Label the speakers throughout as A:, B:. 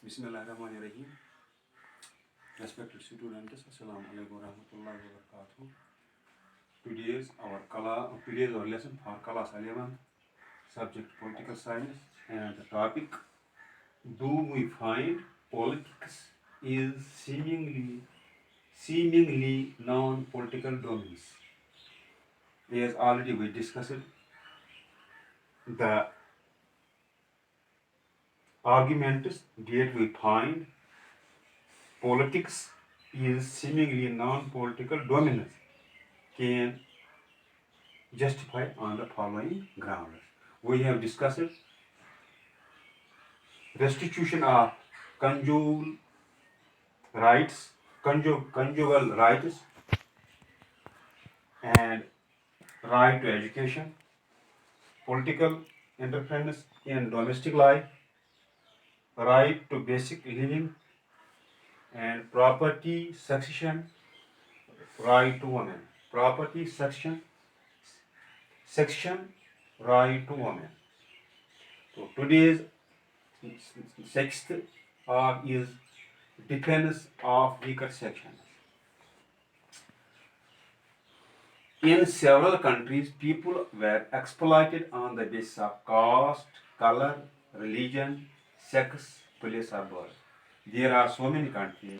A: Bismillahirrahmanirrahim. Respected students, Assalamu alaikum warahmatullahi wabarakatuh. Today's our lesson for class 11, subject political science, and the topic: do we find politics is seemingly non-political domains? As already we discussed, the arguments that we find politics is seemingly non-political dominance can justify on the following grounds. We have discussed restitution of conjugal rights, conjugal rights, and right to education, political interference in domestic life, right to basic living, and property succession, right to women. Property section, right to women. So today's sixth is defense of weaker sections. In several countries, people were exploited on the basis of caste, color, religion, sex, place or birth. There are so many countries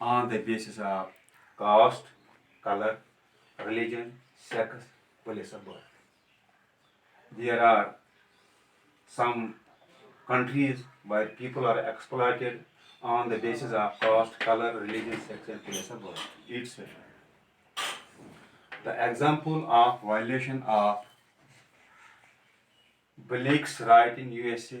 A: on the basis of caste, color, religion, sex, place of birth. There are some countries where people are exploited on the basis of caste, color, religion, sex, and place of birth. It's the example of violation of Blake's right in USA.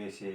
A: USA,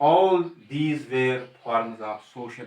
A: All these were forms of social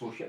A: social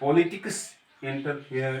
A: Politics interfere,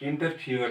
A: interfere,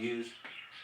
A: these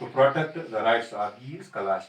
A: to protect the rights of these classes.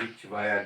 A: which were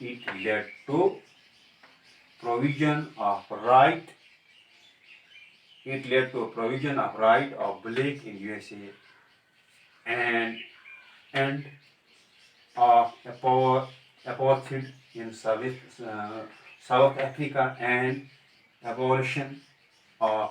A: It led to provision of right of black in USA and of apartheid in South Africa and abolition of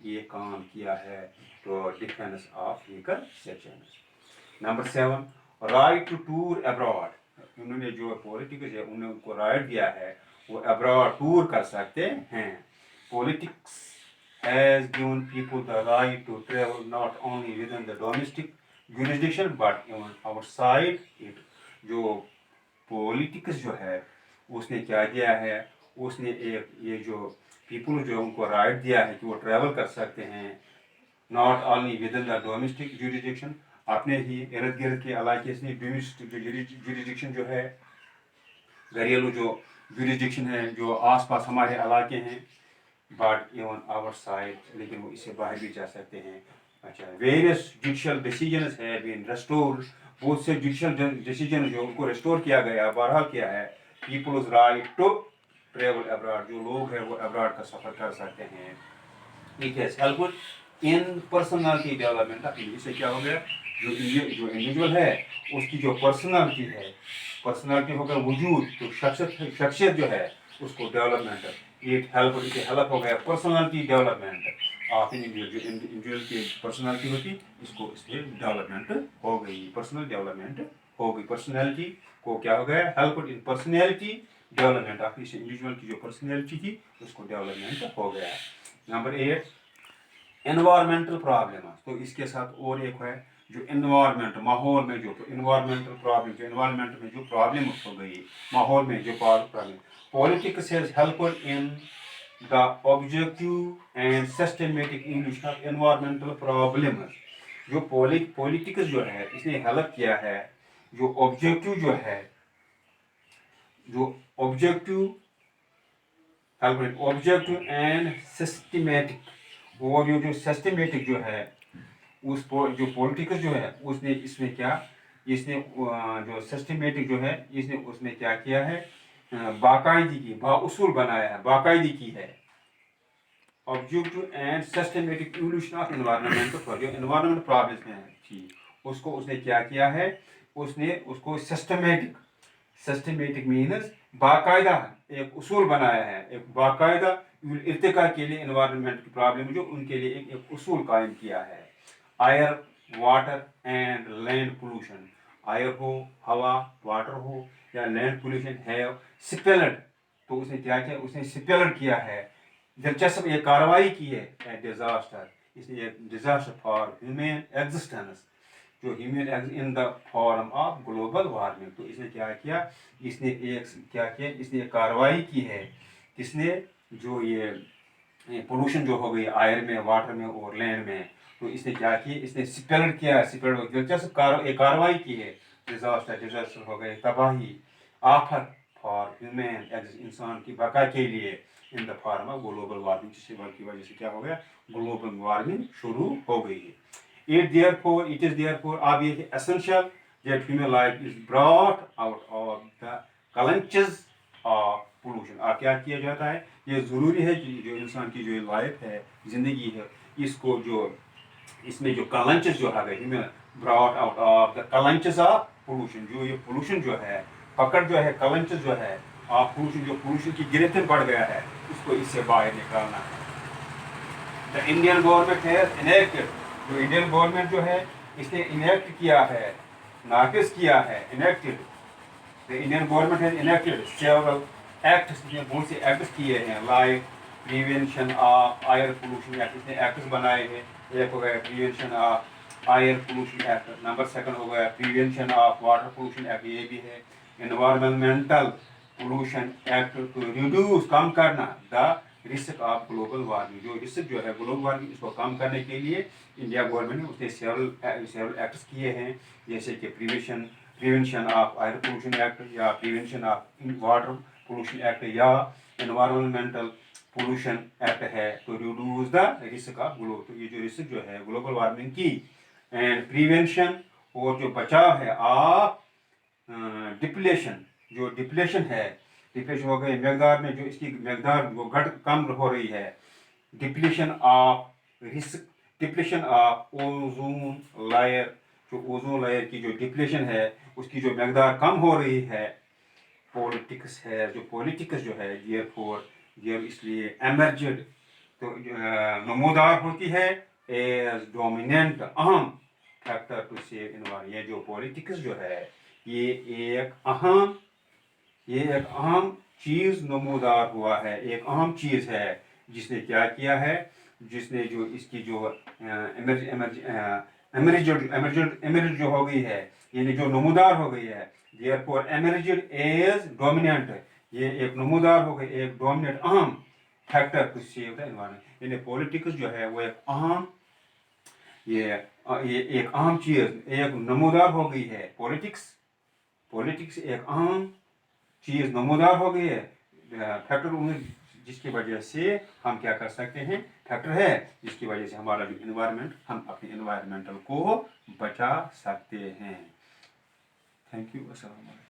A: یہ کام کیا ہے تو defence of weaker sections. Number 7 right to tour abroad. انہوں نے جو politics ہے انہوں نے ان کو رائٹ دیا ہے وہ ابراڈ ٹور کر سکتے ہیں. Politics has given people the right to travel not only within the domestic jurisdiction but even outside it. جو پولیٹکس جو ہے اس نے کیا دیا ہے, اس نے ایک یہ جو پیپل جو ان کو رائٹ دیا ہے کہ وہ ٹریول کر سکتے ہیں not only with in the domestic jurisdiction, اپنے ہی ارد گرد کے علاقے سے. ڈومیسٹک جوریڈکشن جو ہے گھریلو جو جوریڈکشن ہے جو آس پاس ہمارے علاقے ہیں, بٹ ایون آور سائڈ, لیکن وہ اس سے باہر بھی جا سکتے ہیں. اچھا, ویریس جوڈیشل ڈیسیجنز ہے بین ریسٹور, بہت سے جوڈیشل ڈیسیجن جو ان کو ریسٹور کیا گیا, بہرحال کیا ہے. People's right to travel abroad, جو لوگ ہیں وہ ابراڈ کا سفر کر سکتے ہیں. It has helped in personality development. اس سے کیا ہو گیا, جو انڈیویجول ہے اس کی جو پرسنالٹی ہے, پرسنالٹی ہو گیا وجود, تو شخصیت جو ہے اس کو ڈیولپمنٹ, ہیلپ ہو گیا پرسنالٹی ڈیولپمنٹ آف انڈیویجول کی پرسنالٹی ہوتی, اس کو اس میں ڈیولپمنٹ ہو گئی, پرسنل ڈیولپمنٹ ہو گئی. پرسنالٹی کو کیا ہو گیا, help in personality development of اس انڈیویجول کی جو پرسنالٹی تھی اس کو ڈیولپمنٹ ہو گیا. Number 8 environmental problem. تو اس کے ساتھ اور ایک ہے جو انوائرمنٹ, ماحول میں جو انوائرمنٹل پرابلم, جو انوائرمنٹ میں جو پرابلم ہو گئی, ماحول میں جو problem. Politics has helped in the objective and systematic induction of environmental problems. جو پولیٹکس جو ہے اس نے ہیلپ کیا ہے جو آبجیکٹو جو ہے, جو آبجیکٹو آبجیکٹو اینڈ سسٹمیٹک, وہ جو سسٹمیٹک جو ہے اس جو پولیٹکس جو ہے اس نے کیا, اس نے جو سسٹمیٹک جو ہے اس نے اس میں کیا کیا ہے, باقاعدگی با اصول بنایا ہے, باقاعدگی کی ہے. Objective and systematic evolution of environment, جو انوائرمنٹ پرابلمس میں تھی اس کو اس نے کیا ہے, اس نے اس کو سسٹمیٹک مینز باقاعدہ ایک اصول بنایا ہے, ایک باقاعدہ ارتقاء کے لیے انوائرمنٹ کی پرابلم جو ان کے لیے ایک اصول قائم کیا ہے. آئر, واٹر اینڈ لینڈ پولوشن. آئر ہو, ہوا, واٹر ہو یا لینڈ پولوشن ہے سپیلڈ, تو اس نے کیا کیا, اس نے سپیلڈ کیا ہے, دلچسپ یہ کارروائی کی ہے ڈیزاسٹر. اس نے ایک ڈیزاسٹر فار ہیومن ایگزسٹنس, جو human in the form of global warming. تو اس نے کیا کیا, اس نے ایک اس نے ایک کارروائی کی ہے, کس نے, جو یہ پولوشن جو ہو گئی آئر میں, واٹر میں اور لینڈ میں, تو اس نے کیا کیا, اس نے سپیلڈ کیا, سپیلڈ دلچسپ کارروائی کی ہے. ڈیزاسٹر ہو گئے, تباہی, آفت فار ہیومن, انسان کی بقا کے لیے in the form of global warming, جس کی وجہ سے کیا ہو گیا, گلوبل وارمنگ شروع ہو گئی ہے. It is therefore obviously essential that human life is brought out of the clutches of pollution. آپ کیا کیا جاتا ہے, یہ ضروری ہے کہ جو انسان کی جو لائف ہے, زندگی ہے, اس کو جو اس میں جو کلنچز جو ہے brought out of the clutches of pollution, جو یہ پولوشن جو ہے, پکڑ جو ہے, کلنچز جو ہے آف پولوشن, جو پولوشن کی گرفت میں پڑ گیا ہے, اس کو اس سے باہر نکالنا ہے. دا انڈین گورنمنٹ ہیز انیکٹڈ, جو انڈین گورنمنٹ جو ہے اس نے انیکٹ کیا ہے, نافذ کیا ہے, enacted. The Indian government has enacted several acts, اس نے بہت سے ایکٹس کیے ہیں, like prevention of air pollution act, اس نے ایکٹس بنائے ہیں. ایک ہو گیا prevention of air pollution act, number 2 ہو گیا prevention of water pollution act, یہ بھی ہے. Environmental pollution act, to reduce, کم کرنا the risk of global warming, جو رسک جو ہے گلوبل وارمنگ اس کو کم کرنے کے لیے انڈیا گورنمنٹ نے اس نے سیورل ایکٹس کیے ہیں, جیسے کہ prevention of air pollution act, یا prevention of water pollution act, یا انوائرمنٹل پولوشن ایکٹ ہے, to reduce the risk of global, تو یہ جو رسک جو ہے گلوبل وارمنگ کی, اینڈ پریونشن, اور جو بچاؤ ہے آف ڈپلیشن, جو ڈپلیشن ہے, ڈپلیشن ہو گئی مقدار میں, جو اس کی مقدار وہ کم ہو رہی ہے, depletion of risk, depletion of ozone layer, جو اوزون لائر کی جو ڈپلیشن ہے اس کی جو مقدار کم ہو رہی ہے. پولیٹکس ہے, جو پولیٹکس جو ہے, دیئر فور دیئر, اس لیے ایمرجڈ تو نمودار ہوتی ہے ایز ڈومیننٹ اہم فیکٹر ٹو سیو انوائرمنٹ. یہ جو پولیٹکس جو ہے یہ ایک اہم چیز نمودار ہوا ہے، ایک اہم چیز ہے جس نے کیا کیا ہے، جس نے جو اس کی جو ایمرج جو ہو گئی ہے، یعنی جو نمودار ہو گئی ہے، therefore emerged as dominant, یہ ایک نمودار ہو گئی، ایک ڈومیننٹ اہم factor to save the environment. یعنی پولیٹکس جو ہے وہ ایک اہم یہ ایک اہم چیز، ایک نمودار ہو گئی ہے. پولیٹکس ایک اہم چیز نمودار ہو گئی ہے، فیکٹر جس کی وجہ سے ہم کیا کر سکتے ہیں، فیکٹر ہے جس کی وجہ سے ہمارا جو انوائرمنٹ، ہم اپنے انوائرمنٹل کو بچا سکتے ہیں. Thank you. السلام علیکم.